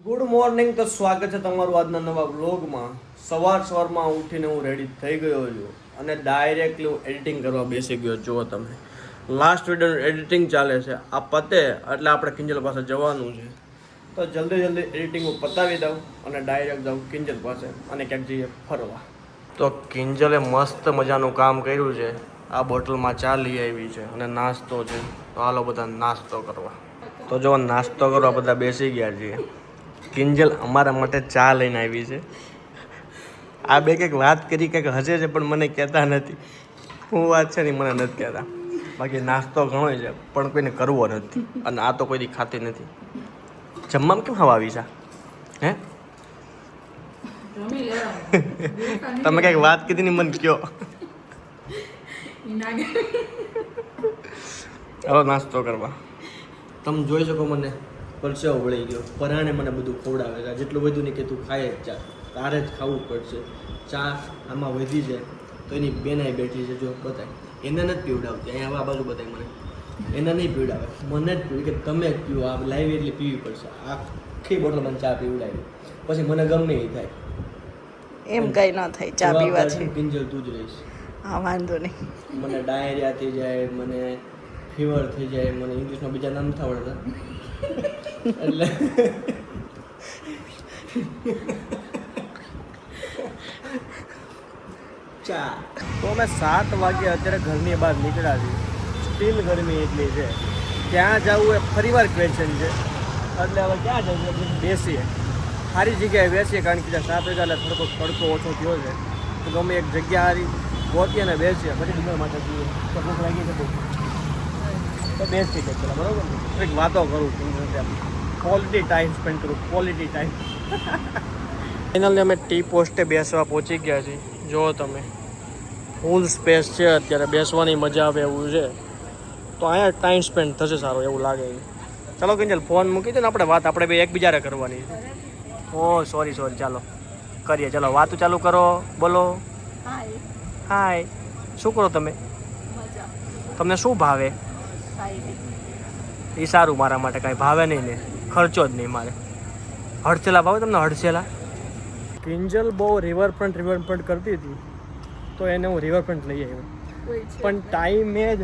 Good morning, તો સ્વાગત છે તમારું આજના નવા વ્લોગમાં. સવારમાં ઉઠીને હું રેડી થઈ ગયો છું અને ડાયરેક્ટલી હું એડિટિંગ કરવા બેસી ગયો. જુઓ તમે, લાસ્ટ વિડીયોનું એડિટિંગ ચાલે છે. આ પતે એટલે આપણે કિંજલ પાસે જવાનું છે, તો જલ્દી એડિટિંગ હું પતાવી દઉં અને ડાયરેક્ટ જાઉં કિંજલ પાસે અને ક્યાંક જઈએ ફરવા. તો કિંજલે મસ્ત મજાનું કામ કર્યું છે. આ બોટલમાં ચા લઈ આવી છે અને નાસ્તો છે. તો હાલો બધા નાસ્તો કરવા. તો જો નાસ્તો કરવા બધા બેસી ગયા છીએ. કિંજલ અમારા માટે ચા લઈને આવી છે. આ બે કંઈક વાત કરી, કંઈક હસે છે પણ મને કહેતા નથી. હું વાત છે ને મને નથી કહેતા. બાકી નાસ્તો ઘણો છે પણ કોઈને કરવો નથી અને આ તો કોઈ દી ખાતી નથી. જમવામાં કેમ હવા આવી છે? હે તમે કંઈક વાત કીધી ને મને કયો. ચાલો નાસ્તો કરવા. તમે જોઈ શકો મને પરસેવો વળી ગયો. પરાણે મને બધું ખવડાવે છે. જેટલું બધું નહીં કે તું ખાય જ ચા, તારે જ ખાવું પડશે. ચા આમાં વધી જાય તો એની બેનાઈ બેઠી છે. જો બતાય, એને નથી પીવડાવતી. અહીંયા આ બાજુ બતાય મને, એને નહીં પીવડાવે, મને જ પીવું કે તમે જ પીવો. આ લાવી એટલે પીવી પડશે. આખી બોટલ મને ચા પીવડાવી પછી મને ગમે એ થાય. એમ કઈ ન થાય, ચા પીવા છે. કિંજલ તું જ રહીશ. હા વાંધો નહીં. મને ડાયરિયા થઈ જાય, મને ફીવર થઈ જાય, મને ઇંગ્લિશમાં બીજા નામ નથી આવડતા એટલે ચા. તો અમે 7 વાગે અત્યારે ઘરની બહાર નીકળ્યા છીએ. સ્ટીલ ગરમી એટલી છે, ક્યાં જવું એ ફરીવાર ક્વેશ્ચન છે. એટલે હવે ક્યાં જવું છે? બેસીએ, સારી જગ્યાએ બેસીએ, કારણ કે 7 વાગ્યા એટલે થોડોક તડકો ઓછો થયો છે. તો ગમે એક જગ્યા સારી ગોતીએ ને બેસીએ, પછી ડિનર માટે જઈએ. તો ભૂખ લાગી છે તો બેસી ગઈ પેલા, બરાબર ને? કંઈક વાતો કરું, ક્વોલિટી ટાઈમ સ્પેન્ડ કરું, ક્વોલિટી ટાઈમ. ફાઇનલી અમે ટી પોસ્ટે બેસવા પહોંચી ગયા છીએ. જુઓ તમે, ફૂલ સ્પેસ છે. અત્યારે બેસવાની મજા આવે એવું છે. તો અહીંયા ટાઈમ સ્પેન્ડ થશે સારો એવું લાગે. ચાલો કિંજલ ફોન મૂકી દે ને, આપણે બે એકબીજાને કરવાની છે. ઓહ સોરી, ચાલો કરીએ. ચાલો વાતો ચાલુ કરો, બોલો. હાય. શું કરો તમે? તમને શું ભાવે? એ સારું, મારા માટે કાંઈ ભાવે નહીં ને, ખર્ચો જ નહીં મારે. હડસેલા ભાવે તમને? હડસેલા. કિંજલ બહુ રિવરફ્રન્ટ કરતી હતી, તો એને હું રિવરફ્રન્ટ લઈ આવ્યો. પણ ટાઈમે જ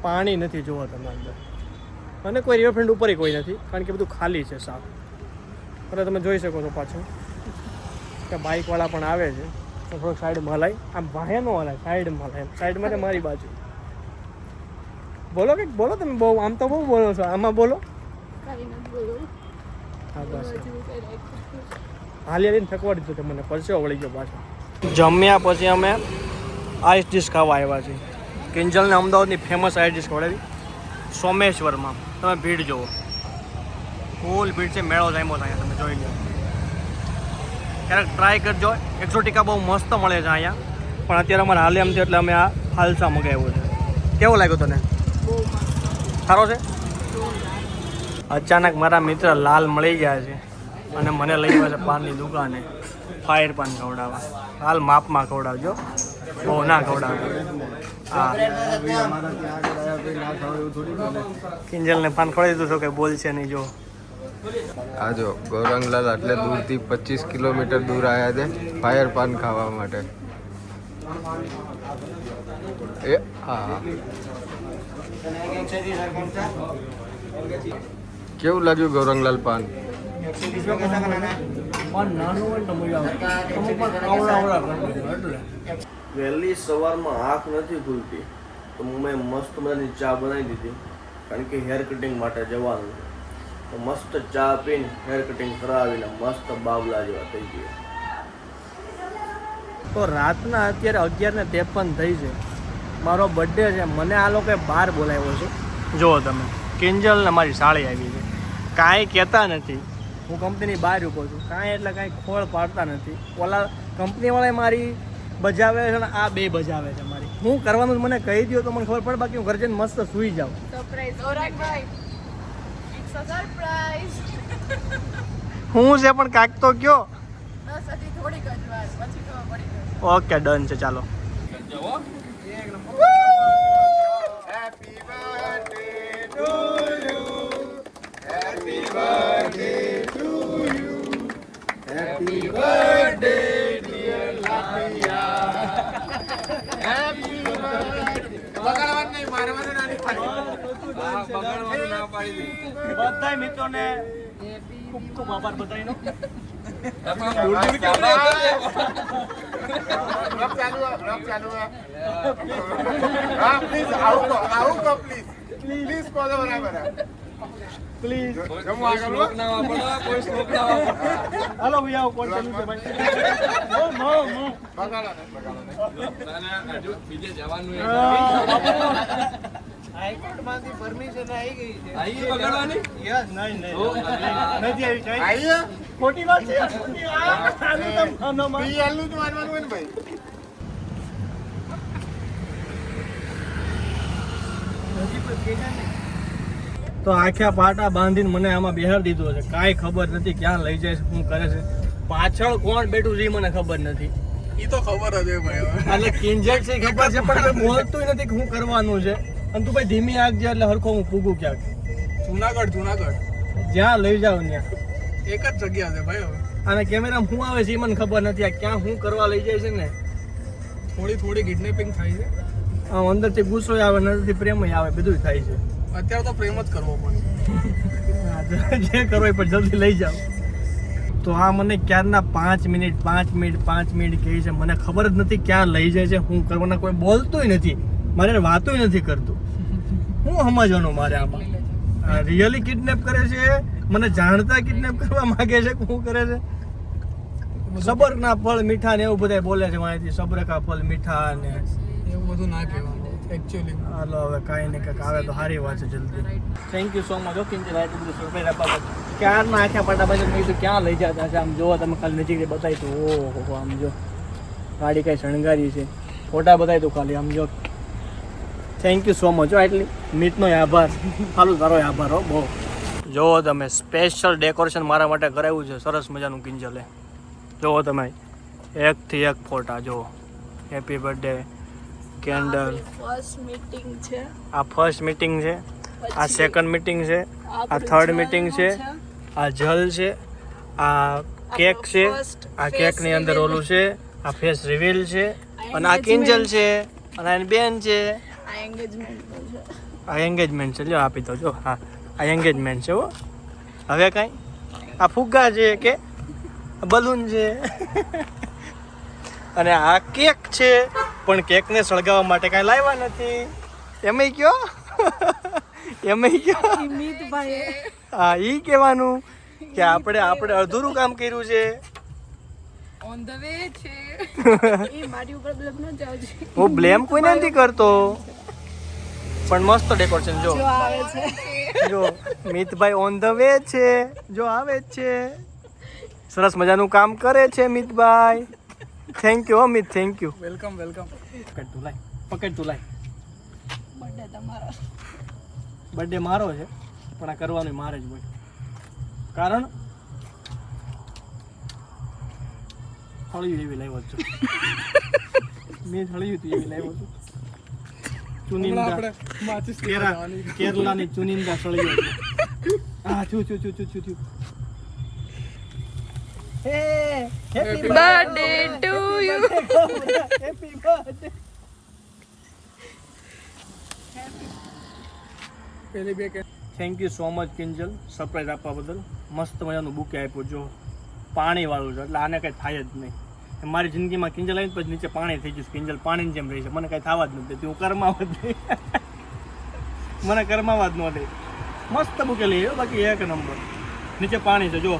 પાણી નથી જોવા તમારા અંદર, અને કોઈ રિવરફ્રન્ટ ઉપર કોઈ નથી, કારણ કે બધું ખાલી છે સાફ. એટલે તમે જોઈ શકો છો પાછું કે બાઇકવાળા પણ આવે છે. તો થોડોક સાઈડમાં હલાય, આમ વાહે ન હલાય, સાઈડમાં હલાય. સાઈડમાં તો મારી બાજુ. બોલો કંઈક બોલો તમે. બહુ આમ તો બહુ બોલો છો, આમાં બોલો. હા બસ, હાલી થકવાડી દીધું મને, પરસેવો વળી ગયો પાછો. જમ્યા પછી અમે આઈસ ડીશ ખાવા આવ્યા છીએ. કિંજલને અમદાવાદની ફેમસ આઈસ ડીશ ખવડાવી સોમેશ્વરમાં. તમે ભીડ જુઓ, ફૂલ ભીડ છે. મેળો જામ્યો છે અહીંયા, તમે જોઈ લો. ક્યારેક ટ્રાય કરજો. એક્ઝોટિકા બહુ મસ્ત મળે છે અહીંયા, પણ અત્યારે અમારે હાલે એમ થયું એટલે અમે આ ફાલસા મગાવ્યો છે. કેવો લાગ્યો તને? સારો છે. અચાનક મારા મિત્ર લાલ મળી ગયા છે અને મને લઈ ગયા છે પાનની દુકાને. ફાયર પાન ખવડાવવા. હાલ માપમાં ખવડાવજો, બહુ ના ખવડાવજો. હા, કિંજલને પાન ખવડાવી દીધું તો કંઈ બોલશે નહીં. જો આ જો ગૌરંગલાલ આટલે દૂરથી 25 કિલોમીટર દૂર આવ્યા છે ફાયર પાન ખાવા માટે. એ હા, કેવું લાગ્યું ગૌરંગલાલ પાન? વહેલી સવારમાં આંખ નથી ખુલતી તો મેં મસ્ત મજાની ચા બનાવી દીધી, કારણ કે હેર કટિંગ માટે જવાનું છે. તો મસ્ત ચા પીને હેર કટિંગ કરાવીને મસ્ત બાવલા જેવા થઈ ગયા. તો રાતના અત્યારે 11:53 થઈ છે. મારો બર્થડે છે. મને આ લોકોએ બહાર બોલાવ્યો છે. જુઓ તમે, કિંજલ ને મારી સાળી આવી છે. કાંઈ કહેતા નથી. હું કંપનીની બહાર ઊભો છું, કાંઈ એટલે કાંઈ ખોળ પાડતા નથી. ઓલા કંપનીવાળાએ મારી બજાવે છે ને આ બે બજાવે છે મારી. હું કરવાનું મને કહી દો તો મને ખબર પડે, બાકી હું ઘરે જઈને મસ્ત સૂઈ જાઉં. હું છે પણ કાંઈક તો કયો. ઓકે ડન છે, ચાલો. Happy birthday to you. બધા મિત્રોને ખૂબ ખૂબ આભાર બધાનો. પ્લીઝ હાલો ભાઈ આવો કોણ ચાલુ છે હાઈકોર્ટમાંથી પરમિશન આવી ગઈ છે. યસ નહીં નથી આવી કઈ ખોટી વાત છે. તો આખા પાટા બાંધીને મને આમાં બેહાર દીધો છે. કાંઈ ખબર નથી ક્યાં લઈ જાય છે, શું કરે છે, પાછળ કોણ બેઠું છે એ મને ખબર નથી. ઈ તો ખબર જ હોય ભાઈ. એટલે કિંજટ છે ખબર છે પણ કોઈ બોલતું નથી કે શું કરવાનું છે. અને તું ભાઈ ધીમી આગજે એટલે હરખો હું પૂગું ક્યાંક. જુનાગઢ જ્યાં લઈ જાવ ત્યાં એક જ જગ્યા છે ભાઈ. હવે અને કેમેરામાં શું આવે છે એ મને ખબર નથી. આ ક્યાં શું કરવા લઈ જાય છે ને. થોડી કિડનેપિંગ થાય છે. અંદરથી ગુસ્સો આવે, અંદરથી પ્રેમ આવે, બધું થાય છે. અત્યારે તો પ્રેમ જ કરવો પડે. જે કરો એ પણ જલ્દી લઈ જાઓ. તો આ મને ક્યારના 5 મિનિટ કહે છે. મને ખબર જ નથી ક્યાં લઈ જાય છે, શું કરવાના. કોઈ બોલતુંય નથી, મારે વાતોય નથી કરતું. હું સમજવાનું મારે આમાં. રિયલી કિડનેપ કરે છે, મને જાણતા કિડનેપ કરવા માંગે છે, શું કરે છે. સબરના ફળ મીઠા ને એવું બધા બોલે છે માહિતી. સબર કા ફળ મીઠા ને એવું બધું ના કહેવાનું એકચ્યુઅલી. હાલો હવે કાંઈ ને કંઈક આવે તો સારી વાત છે જલ્દી. Thank you so much. Okay આટલું બધું સરપ્રાઈઝ આપવા ક્યારના આખા પાટા બાજુ મેં કીધું ક્યાં લઈ જતા છે. આમ જોવો તમે ખાલી નજીક બતાવી તું. ઓહો આમ જો ગાડી કાંઈ શણગારી છે, ફોટા બતાવી તું ખાલી. આમ જો થેન્ક યુ સો મચ. એટલી મિતનો આભાર. સારું તારો આભાર હો બહુ. જોવો તમે સ્પેશિયલ ડેકોરેશન મારા માટે કરાવ્યું છે સરસ મજાનું કિંજલે. જોવો તમે એકથી એક ફોટા જુઓ. Happy birthday candle. First meeting છે. આ ફર્સ્ટ મીટિંગ છે, આ સેકન્ડ મીટિંગ છે, આ થર્ડ મીટિંગ છે, આ જલ છે, આ કેક છે, આ કેકની અંદર ઓલું છે, આ ફેસ રિવીલ છે, અને આ કિંજલ છે, અને આની બેન છે. આ એંગેજમેન્ટ છે. આ એંગેજમેન્ટ છે. લ્યો આપી દો. જો હા આ એંગેજમેન્ટ છે. હો હવે કાંઈ આ ફુગ્ગા છે કે બલૂન છે અને આ કેક છે, પણ કેકને સળગાવવા માટે કાંઈ લાવ્યા નથી. એમય કયો મિતભાઈ હા ઈ કહેવાનું કે આપણે અધૂરું કામ કર્યું છે. ઓન ધ વે છે. એ મારી ઉપર બ્લેમ ન જાવજો. હું બ્લેમ કોઈને નથી કરતો, પણ મસ્ત ડેકોરેશન જો. જો આવે છે. જો મિતભાઈ ઓન ધ વે છે. જો આવે જ છે. સરસ મજાનું કામ કરે છે મિતભાઈ. Thank you Amit, thank you. Welcome. પકડ તું લાય. બર્થડે તમારો. બર્થડે મારો છે પણ આ કરવાનું મારે જ હોય. કારણ હળિયું એવી લાવ્યો છું. મેં હળિયું તું એવી લાવ્યો છું. ચુનિંદા કેરલાની ચુનિંદા સળિયો છે. હા છું. Happy birthday to you. Happy birthday. પેલી બે કે thank you so much Kinjal surprise આપવા બદલ. મસ્ત મજાનું બુકે આપ્યું. જો પાણીવાળું છે એટલે આને કંઈ થાય જ નહીં. મારી જિંદગીમાં કિંજલ આવીને પછી નીચે પાણી થઈ ગયું. કિંજલ પાણીની જેમ રહી છે. મને કંઈ થવા જ નથી. હું કરમાવા જ નહીં. મને કરમાવા જ ન દે. મસ્ત બુકે લઈ આવ્યો. બાકી એક નંબર. નીચે પાણી છે જો.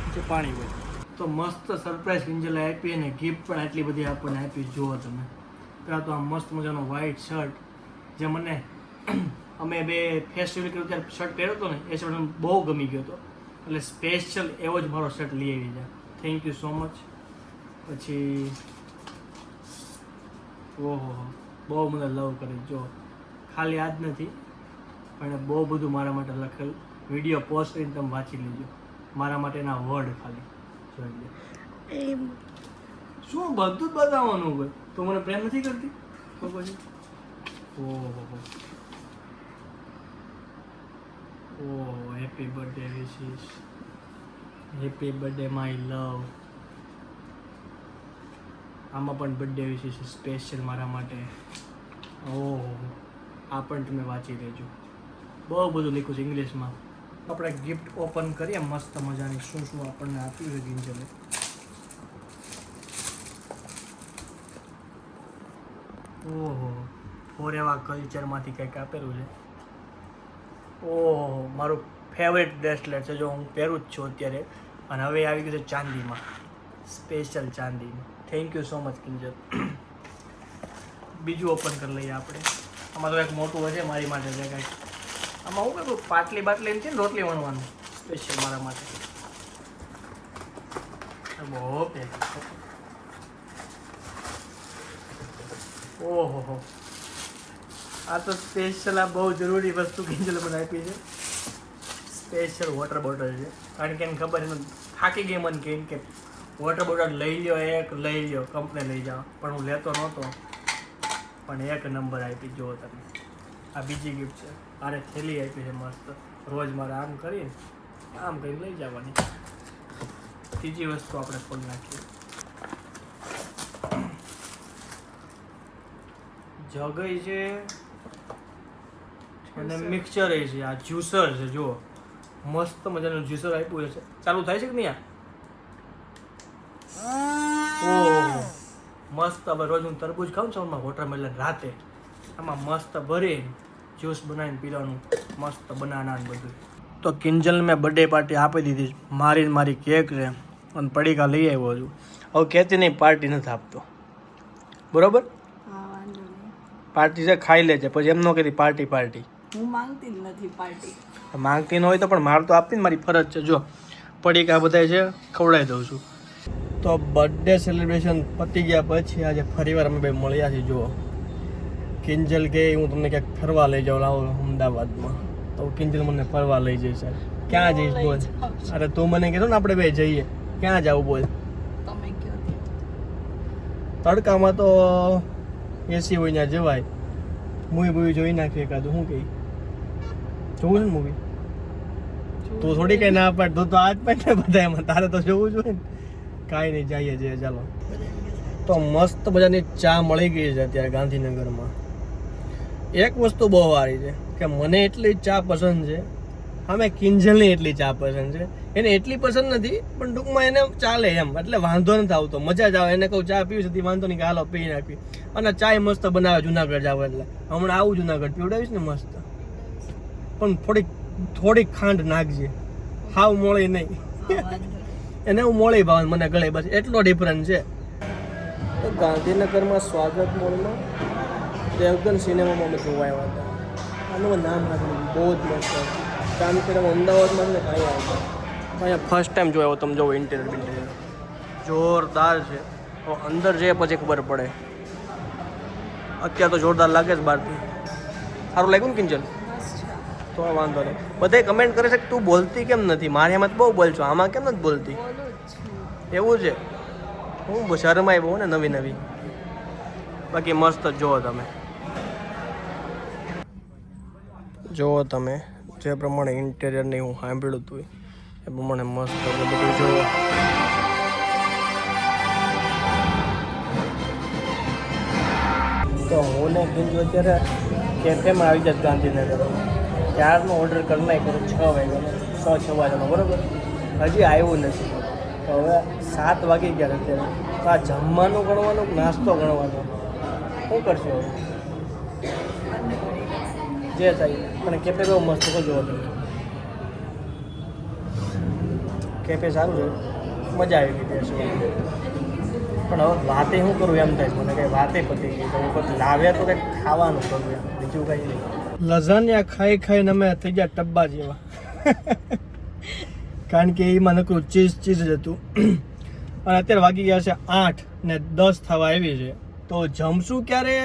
નીચે પાણી હોય તો મસ્ત સરપ્રાઈઝ કિંજલે આપી અને ગિફ્ટ પણ આટલી બધી આપણને આપી. જુઓ તમે પહેલાં તો આ મસ્ત મજાનો વ્હાઈટ શર્ટ જે મને અમે બે ફેસ્ટિવલ કર્યું ત્યારે શર્ટ પહેર્યો હતો ને એ શર્ટ મને બહુ ગમી ગયો હતો. એટલે સ્પેશિયલ એવો જ મારો શર્ટ લઈ આવી જાય. Thank you so much. પછી ઓહો બહુ મને લવ કરે. જો ખાલી આ જ નથી પણ બહુ બધું મારા માટે લખેલ. વિડીયો પોસ્ટ કરીને તમે વાંચી લેજો. મારા માટેના વર્ડ ખાલી જોઈ લે. શું બધું જ બતાવવાનું હોય તો મને પ્રેમ નથી કરતી તો પછી. ઓહો happy birthday wishes. Happy birthday my લવ. આમાં પણ બર્થડે વિશે છે સ્પેશિયલ મારા માટે. ઓહો, આ પણ તમે વાંચી લેજો. બહુ બધું લખ્યું છે ઇંગ્લિશમાં. આપણે ગિફ્ટ ઓપન કરીએ મસ્ત મજાની. શું શું આપણને આપ્યું છે કિંજલે. ઓહો, ફોરેવા કલ્ચરમાંથી કંઈક આપેલું છે. ઓહો, મારું ફેવરેટ બ્રેસલેટ છે, જો હું પહેરું જ છું અત્યારે. અને હવે આવી ગયું છે ચાંદીમાં, સ્પેશિયલ ચાંદીમાં. Thank you so much Kinjal. બીજું ઓપન કરી લઈએ આપણે. આમાં તો એક મોટું હશે મારી માટે છે કંઈક. આમાં હું કરું પાટલી બાટલી છે ને રોટલી વણવાનું સ્પેશિયલ મારા માટે. બહુ પેક. ઓહો, આ તો સ્પેશિયલ, આ બહુ જરૂરી વસ્તુ કિંજલ મને આપી છે. સ્પેશિયલ વોટર બોટલ છે, કારણ કે એને ખબર એને થાકી ગઈ મને કે વોટર બોટલ લઈ લ્યો, એક લઈ લ્યો, કંપની લઈ જાઓ. પણ હું લેતો નહોતો, પણ એક નંબર આપી. જુઓ તમે, આ બીજી ગિફ્ટ છે. આરે થેલી આપી છે મસ્ત. રોજ મારે આમ કરીને લઈ જવાની. ત્રીજી વસ્તુ આપણે ખોલી નાખીએ. જગઈ છે અને મિક્સચર છે. આ જ્યુસર છે, જુઓ મસ્ત મજાનું જ્યુસર આપ્યું છે. ચાલુ થાય છે કે નહીં? ઓહ મસ્ત. હવે રોજ હું તરબૂચ ખાઉં છું, આમાં વોટરમેલન રાતે આમાં મસ્ત ભરી જ્યુસ બનાવીને પીવાનું. મસ્ત બનાના બધું. તો કિંજલ મેં બર્થડે પાર્ટી આપી દીધી. મારી કેક છે અને પડીકા લઈ આવ્યો છું. હવે કહેતી નહીં પાર્ટી નથી આપતો, બરોબર? હા, વાંધો નહીં. પાર્ટી છે ખાઈ લેજે, પછી એમ ન કહેતી પાર્ટી. હું માંગતી જ નથી પાર્ટી. માંગતી ન હોય તો પણ મારે તો આપવી ને, મારી ફરજ છે. જો પડીકા બધા છે, ખવડાવી દઉં છું. તો બર્થડે સેલિબ્રેશન પતી ગયા પછી આજે ફરીવાર અમે બે મળ્યા છીએ. જુઓ કિંજલ કે હું તમને ક્યાંક ફરવા લઈ જાઉં, લાવો અમદાવાદમાં. તો કિંજલ મને ફરવા લઈ જશે. ક્યાં જઈશ બોલ? અરે તું મને કીધું ને આપણે બે જઈએ. ક્યાં જવું બોલ? તમે કહો. તડકામાં તો એસી હોય ત્યાં જવાય. મૂવી જોઈ નાખીએ એકાદું. શું કહી જોવું છે મૂવી? તું થોડી કઈ ના પાડ. તું તો આજ પાડ ને બધા એમાં. તારે તો જોવું જોઈએ ને. કાંઈ નહીં, જઈએ જઈએ ચાલો. તો મસ્ત મજાની ચા મળી ગઈ છે અત્યારે ગાંધીનગરમાં. એક વસ્તુ બહુ સારી છે કે મને એટલી ચા પસંદ છે, અમે કિંજલને એટલી ચા પસંદ છે. એને એટલી પસંદ નથી, પણ ટૂંકમાં એને ચાલે એમ. એટલે વાંધો નથી આવતો, મજા જ આવે. એને કહું ચા પીવી છે, વાંધો નહીં કે હાલો પી નાખી. અને ચાય મસ્ત બનાવે જુનાગઢ જાવ એટલે. હમણાં આવું જુનાગઢ પીવડાવીશ ને મસ્ત. પણ થોડીક ખાંડ નાખજે, હાવ મોળી નહીં. એને હું મોળી ભાવ મને ગળે, બસ એટલો ડિફરન્સ છે. તો ગાંધીનગરમાં સ્વાગત મોલમાં દેવગન સિનેમામાં અમે જોવા આવ્યા હતા. આનું નામ નાખ્યું, બહુ જ મસ્ત. કારણ કે અમદાવાદમાં ને કાંઈ આવતા અહીંયા ફર્સ્ટ ટાઈમ જોયો. તમે જોવો ઇન્ટિરિયર જોરદાર છે. અંદર જઈએ પછી ખબર પડે. અત્યારે તો જોરદાર લાગે છે બહારથી. સારું લાગ્યું ને કિંજલ? તો વાંધો નહીં. બધે કમેન્ટ કરે છે કે તું બોલતી કેમ નથી. મારે એમાં બહુ બોલছো, આમાં કેમ નથી બોલતી? એવું છે? હું શરમાય બહુ ને નવી. બાકી મસ્ત જુઓ તમે જે પ્રમાણે ઇન્ટેરિયરની હું સાંભળ્યું હતું એ પ્રમાણે મસ્ત બધું જુઓ. તો હું ને કિંજુ અત્યારે કેફેમાં આવી જાય ગાંધીનગર. ચારનો ઓર્ડર કરી નાખ્યો 6 વાગ્યાનો, 6 વાગ્યાનો, બરાબર. હજી આવ્યું નથી. તો હવે 7 વાગી ગયા અત્યારે. તો આ જમવાનું ગણવાનું, નાસ્તો ગણવાનો, શું કરશો હવે? જે થાય. પણ કેફે બહુ મસ્ત છે, જોવો તમે. કેફે સારું છે, મજા આવી ગઈ બેસવાની. પણ હવે વાતે શું કરું એમ થાય મને, કંઈ વાતે પતી ગઈ. તો હું લાવ્યા તો કંઈક ખાવાનું કરું એમ, બીજું કંઈ નહીં. લઝાનિયા ખાઈને અમે થઈ ગયા ટબ્બા જેવા. કારણ કે એમાં નકરું ચીઝ જ હતું. અને અત્યારે વાગી ગયા છે 8 ને 10 થવા આવી છે. તો જમશું ક્યારે?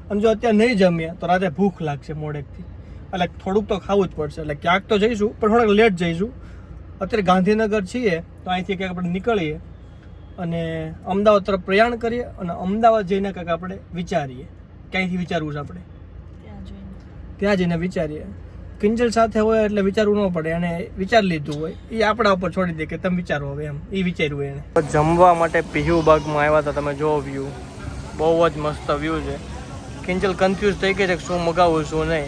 અને જો અત્યારે નહીં જમ્યા તો રાતે ભૂખ લાગશે મોડેકથી. એટલે થોડુંક તો ખાવું જ પડશે. એટલે ક્યાંક તો જઈશું, પણ થોડાક લેટ જઈશું. અત્યારે ગાંધીનગર છીએ તો અહીંથી ક્યાંક આપણે નીકળીએ અને અમદાવાદ તરફ પ્રયાણ કરીએ. અને અમદાવાદ જઈને કંઈક આપણે વિચારીએ ક્યાંયથી વિચારવું છે આપણે. ત્યાં જઈને વિચારીએ કિંજલ સાથે હોય એટલે વિચારવું ન પડે, અને વિચાર લીધું હોય એ આપણા ઉપર છોડી દે કે તમે વિચારો હવે, એમ એ વિચાર્યું એને. જમવા માટે પીહુ બાગમાં આવ્યા હતા, તમે જો વ્યૂ બહુ જ મસ્ત વ્યૂ છે. કિંજલ કન્ફ્યુઝ થઈ ગઈ છે કે શું મગાવું શું નહીં.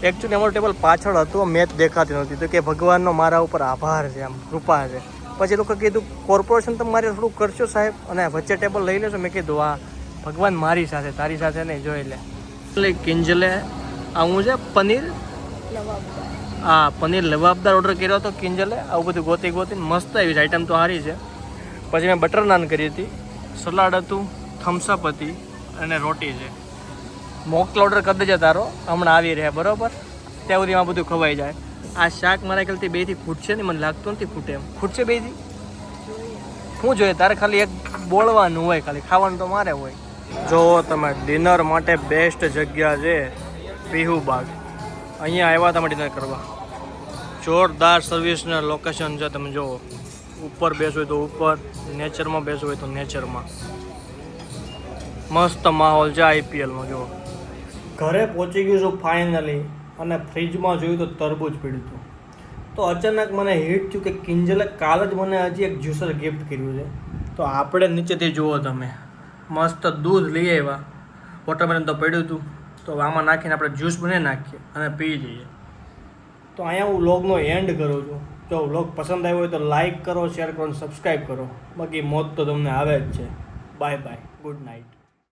એકચ્યુઅલી અમારું ટેબલ પાછળ હતું, મેચ દેખાતી નહોતી, તો કે ભગવાનનો મારા ઉપર આભાર છે, આમ કૃપા છે. પછી લોકો કીધું કોર્પોરેશન તમારે થોડું કરશો સાહેબ, અને વચ્ચે ટેબલ લઈ લેશો. મેં કીધું હા ભગવાન મારી સાથે, તારી સાથે નહીં, જોઈ લે. એટલે કિંજલે આવું છે પનીર, હા પનીર લવાબદાર ઓર્ડર કર્યો હતો કિંજલે. આવું બધું ગોતીને મસ્ત આવી છે, આઈટમ તો સારી છે. પછી મેં બટર નાન કરી હતી, સલાડ હતું, થમ્સઅપ હતી અને રોટી છે. મોકલ ઓર્ડર કરી દેજે તારો, હમણાં આવી રહ્યા બરોબર, ત્યાં સુધી એમાં બધું ખવાઈ જાય. આ શાક મારા ખ્યાલથી બેથી ફૂટશે ને, મને લાગતું નથી ફૂટે. એમ ફૂટશે બેથી? શું જોઈએ તારે? ખાલી એક બોલવાનું હોય, ખાલી ખાવાનું તો મારે હોય. જો તમે ડિનર માટે બેસ્ટ જગ્યા છે પીહુ બાગ, અહીંયા આવ્યા તમે ડિનર કરવા. જોરદાર સર્વિસના લોકેશન છે, તમે જુઓ. ઉપર બેસવું હોય તો ઉપર, નેચરમાં બેસવું હોય તો નેચરમાં. મસ્ત માહોલ છે IPLમાં. જુઓ ઘરે પહોંચી ગયું છું ફાઇનલી, અને ફ્રીજમાં જોયું તો તરબૂચ પીડ્યું હતું. તો અચાનક મને હિટ થયું કે કિંજલે કાલ જ મને હજી એક જ્યુસર ગિફ્ટ કર્યું છે. તો આપણે નીચેથી જુઓ તમે, મસ્ત દૂધ લઈ આવ્યા. વોટરમેલન તો પડ્યું હતું, તો આમાં નાખીને આપણે જ્યુસ બનાવી નાખીએ અને પી જઈએ. તો અહીંયા હું વ્લોગનો એન્ડ કરું છું. જો વ્લોગ પસંદ આવ્યો હોય તો લાઇક કરો, શેર કરો અને સબસ્ક્રાઈબ કરો. બાકી મોત તો તમને આવે જ છે. Bye bye, good night.